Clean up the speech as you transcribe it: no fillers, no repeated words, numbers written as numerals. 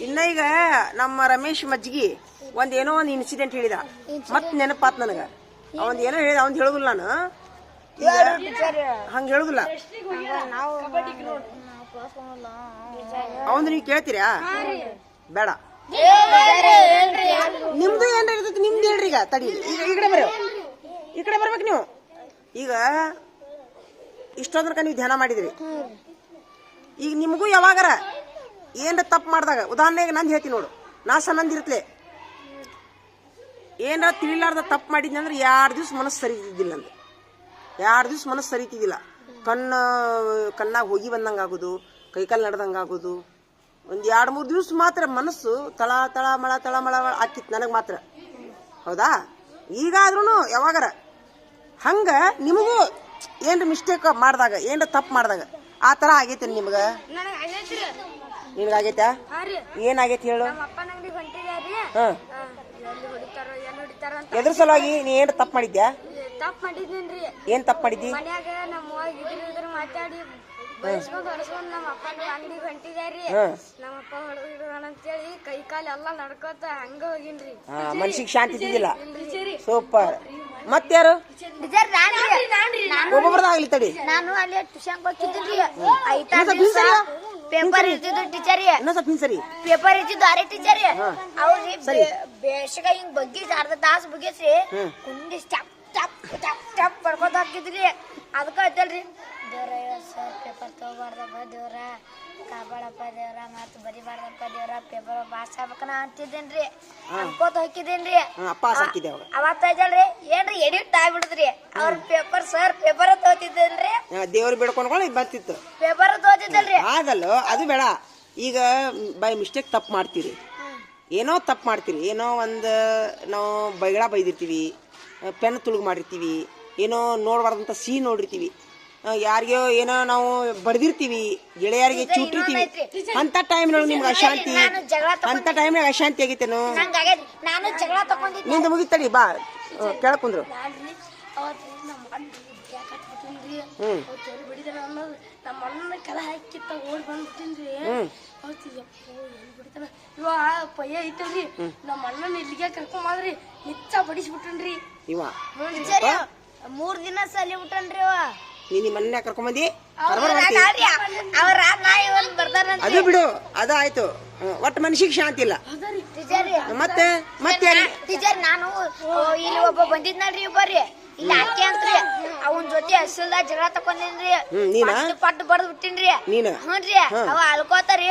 ಇನ್ನ ಈಗ ನಮ್ಮ ರಮೇಶ್ ಮಜ್ಗಿ ಏನೋ ಒಂದು ಇನ್ಸಿಡೆಂಟ್ ಹೇಳಿದ ಮತ್ ನೆನಪಾತ್ ನನಗ ಏನೋ ಹೇಳಿದ ಅವ್ನ್ ಹೇಳುದಿಲ್ಲ ನಾನು ಹಂಗ ಹೇಳುದಿಲ್ಲ ಅವಂದ್ ನೀವ್ ಕೇಳ್ತೀರಾ ಬೇಡ ನಿಮ್ದು ಏನ್ರ ಇರ್ತೈತಿ ನಿಮ್ದು ಹೇಳ್ರಿ ಈಗ ತಡಿ ಈಗ ಈ ಕಡೆ ಬರ್ಬೇಕು ನೀವು ಈಗ ಇಷ್ಟೊಂದ್ರ ನೀವು ಧ್ಯಾನ ಮಾಡಿದ್ರಿ ಈಗ ನಿಮಗೂ ಯಾವಾಗಾರ ಏನ್ರ ತಪ್ಪು ಮಾಡಿದಾಗ ಉದಾಹರಣೆಗೆ ನಂದು ಹೇಳ್ತೀನಿ ನೋಡು ನಾ ಸಣ್ಣಂದಿರ್ತಲೆ ಏನಾರ ತಿಳಿಲಾರ್ದ ತಪ್ಪು ಮಾಡಿದ್ನಿ ಅಂದ್ರೆ 2 ದಿವ್ಸ ಮನಸ್ಸು ಸರಿತಿದ್ದಿಲ್ಲ ನಂದು 2 ದಿವ್ಸ ಮನಸ್ಸು ಸರಿತಿದ್ದಿಲ್ಲ ಕಣ್ಣಾಗ ಹೋಗಿ ಬಂದಂಗೆ ಆಗೋದು ಕೈಕಾಲು ನಡೆದಂಗೆ ಆಗೋದು ಒಂದು 2-3 ದಿವ್ಸ ಮಾತ್ರ ಮನಸ್ಸು ತಳಮಳ ಆಕಿತ್ತು ನನಗೆ ಮಾತ್ರ ಹೌದಾ ಈಗಾದ್ರೂ ಯಾವಾಗಾರ ಹಂಗ ನಿಮಗೂ ಏನ್ರ ಮಿಸ್ಟೇಕ್ ಮಾಡಿದಾಗ ಏನ್ರ ತಪ್ಪು ಮಾಡಿದಾಗ ಆ ಥರ ಆಗೈತೆ ನಿಮ್ಗೆ ನಿನಗಾಗೈತ ಏನಾಗೈತಿ ಹೇಳು ಎದ್ರ ಸಲುವಾಗಿ ನೀ ಏನ್ ತಪ್ಪು ಮಾಡಿದ್ಯಾ ಏನ್ ತಪ್ಪು ಮಾಡಿದ್ದಿ ಮಾತಾಡಿ ನಮ್ಮ ಅಪ್ಪನ ಅಂಗಡಿಗೆ ಹೊಂಟಿದ್ಯಾರಿ ನಮ್ಮಪ್ಪ ಹೊಡೆದ್ರಿ ಕೈ ಕಾಲು ಎಲ್ಲ ನಡ್ಕೋತ ಹಂಗ ಹೋಗಿನ್ರಿ ಮನ್ಸಿಗೆ ಶಾಂತಿ ಇದ್ದಿಲ್ಲ ಸೂಪರ್ ಮತ್ತಾರು ಒಬ್ಬೊಬ್ರದಾಗ್ಲಿ ತಡಿ ನಾನು ಅಲ್ಲಿ ಟ್ಯೂಷನ್ ಹೋಗ್ತಿದ್ರಿ ಪೇಪರ್ ಇರ್ತಿದ್ದು ಟೀಚರ್ ಪೇಪರ್ ಇರ್ತಿದ್ದು ಅರೆ ಟೀಚರ್ ಅವ್ರಿ ಬೇಸಿಗ ಹಿಂಗ್ ಬಗ್ಗೆ ಅರ್ಧ ತಾಸು ಬಗ್ಗಿಸ್ರಿ ಕುಂಡಿ ಚಪ್ ಚಪ್ ಚಪ್ ಚಪ್ ಪಡ್ಕೋತ ಹಾಕಿದ್ರಿ ಅದಕ್ಕ ಐತಲ್ರಿ ದೇವ್ರ ಸರ್ ಪೇಪರ್ ತಗೋಬಾರ್ದಪ್ಪ ದೇವ್ರ ಕಾಪಾಡಪ್ಪ ದೇವ್ರ ಮತ್ ಬರಿಬಾರ್ದಪ್ಪ ದೇವ್ರ ಪೇಪರ್ ಪಾಸ್ ಆಗ್ಬೇಕನ ಅಂತಿದ್ದೇನ್ರಿ ಅನ್ಕೋತ ಹೋಗಿದ್ದೇನ್ರಿ ಅವತ್ತ ಐತಲ್ರಿ ಏನ್ರಿ ಎಡಿಟ್ ಆಗ್ಬಿಡುದ್ರಿ ಅವ್ರ ಪೇಪರ್ ಸರ್ ಪೇಪರ್ ತಗೋತಿದ್ದೇನ್ರಿ ದೇವ್ರ ಬಿಡ್ಕೊಂಡ್ಕೊಂಡು ಬರ್ತಿತ್ತು ಪೇಪರ್ ತಗೋತಿದ್ದಲ್ರಿ ಆಗಲ್ಲ ಅದು ಬೇಡ ಈಗ ಬೈ ಮಿಸ್ಟೇಕ್ ತಪ್ಪು ಮಾಡ್ತೀರಿ ಏನೋ ತಪ್ಪು ಮಾಡ್ತೀರಿ ಏನೋ ಒಂದು ನಾವು ಬೈಗಳ ಬೈದಿರ್ತೀವಿ ಪೆನ್ ತುಳುಗು ಮಾಡಿರ್ತೀವಿ ಏನೋ ನೋಡ್ಬಾರ್ದಂತ ಸೀನ್ ನೋಡಿರ್ತೀವಿ ಯಾರಿಗೋ ಏನೋ ನಾವು ಬಡ್ದಿರ್ತೀವಿ ಗೆಳೆಯರಿಗೆ ಚೂಟಿರ್ತೀವಿ ಅಂತ ಟೈಮ್ನೊಳಗೆ ನಿಮ್ಗೆ ಅಶಾಂತಿ ಅಂತ ಟೈಮ್ನಾಗ ಅಶಾಂತಿ ಆಗೈತೇನು ನಿಂದ ಮುಗಿತಡಿ ಬಾ ಕೇಳಕುಂದ್ರು ನಮ್ಮ ಕಲ ಹಾಕಿತ್ತ ಓಡಿ ಬಂದ್ಬಿಟ್ಟಿನ್ರಿ ಇವ ಪಯ್ಯ ಐತಲ್ರಿ ನಮ್ಮ ಅಣ್ಣನ ಇಲ್ಲಿಗೆ ಕರ್ಕೊಂಡ್ರಿ ನಿಚ್ಚ ಬಡಿಸ್ಬಿಟ್ಟನ್ರಿ ಇವ 3 ದಿನ ಸಲಿ ಬಿಟ್ಟನ್ರಿ ಇವ ನೀ ಮನ್ನ ಕರ್ಕೊಂಬಂದಿ ಅದು ಬಿಡು ಅದ ಆಯ್ತು ಒಟ್ಟು ಮನಸ್ಸಿಗೆ ಶಾಂತಿ ಇಲ್ಲ ಮತ್ತೆ ಮತ್ತೆ ಟೀಚರ್ ನಾನು ಇಲ್ಲಿ ಒಬ್ಬ ಬಂದಿದ್ನಲ್ರಿ ಬರ್ರಿ ಇಲ್ಲಿ ಅಕ್ಕಿ ಅಂತ್ರಿ ಅವನ್ ಜೊತೆ ಹಸಿಲ್ದಾಗ ಜಗಳ ತಕೊಂಡೇನ್ರಿ ಪಟ್ಟು ಬಡ್ದ್ ಬಿಟ್ಟಿನ್ರಿ ಹ್ಞೂನ್ರಿ ಅವ ಅಲ್ಕೋತಾರಿ